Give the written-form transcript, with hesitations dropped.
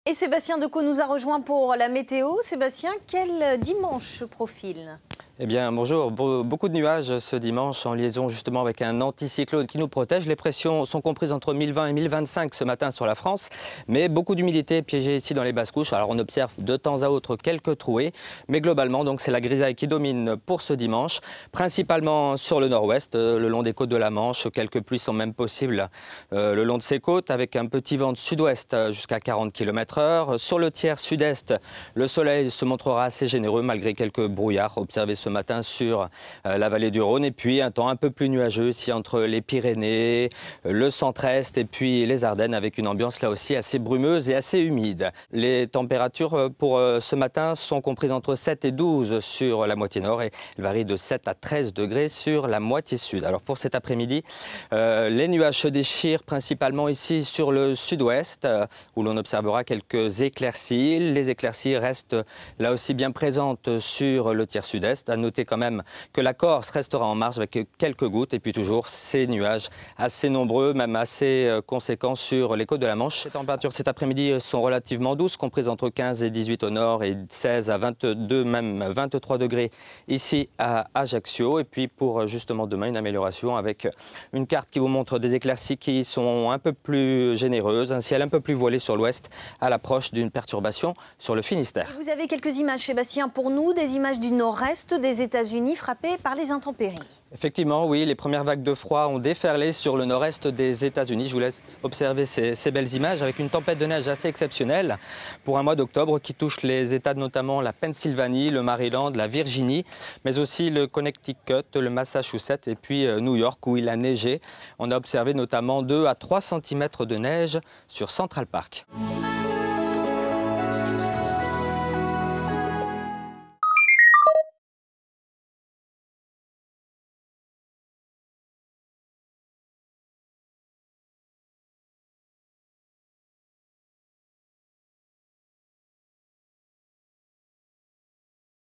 Et Sébastien Decaux nous a rejoint pour la météo. Sébastien, quel dimanche se profile ? Eh bien, bonjour. Beaucoup de nuages ce dimanche en liaison justement avec un anticyclone qui nous protège. Les pressions sont comprises entre 1020 et 1025 ce matin sur la France, mais beaucoup d'humidité piégée ici dans les basses couches. Alors on observe de temps à autre quelques trouées, mais globalement donc c'est la grisaille qui domine pour ce dimanche, principalement sur le nord-ouest, le long des côtes de la Manche. Quelques pluies sont même possibles le long de ces côtes avec un petit vent de sud-ouest jusqu'à 40 km/h. Sur le tiers sud-est, le soleil se montrera assez généreux malgré quelques brouillards observés ce matin sur la vallée du Rhône, et puis un temps un peu plus nuageux ici entre les Pyrénées, le centre-est et puis les Ardennes, avec une ambiance là aussi assez brumeuse et assez humide. Les températures pour ce matin sont comprises entre 7 et 12 sur la moitié nord et elles varient de 7 à 13 degrés sur la moitié sud. Alors pour cet après-midi, les nuages se déchirent principalement ici sur le sud-ouest où l'on observera quelques éclaircies. Les éclaircies restent là aussi bien présentes sur le tiers sud-est. À noter quand même que la Corse restera en marge avec quelques gouttes et puis toujours ces nuages assez nombreux, même assez conséquents sur les côtes de la Manche. Les températures cet après-midi sont relativement douces, comprises entre 15 et 18 au nord et 16 à 22, même 23 degrés ici à Ajaccio. Et puis pour justement demain, une amélioration avec une carte qui vous montre des éclaircies qui sont un peu plus généreuses, un ciel un peu plus voilé sur l'ouest à l'approche d'une perturbation sur le Finistère. Vous avez quelques images, Sébastien, pour nous, des images du nord-est des États-Unis frappées par les intempéries. Effectivement, oui, les premières vagues de froid ont déferlé sur le nord-est des États-Unis. Je vous laisse observer ces belles images avec une tempête de neige assez exceptionnelle pour un mois d'octobre qui touche les États, notamment la Pennsylvanie, le Maryland, la Virginie, mais aussi le Connecticut, le Massachusetts et puis New York où il a neigé. On a observé notamment 2 à 3 cm de neige sur Central Park.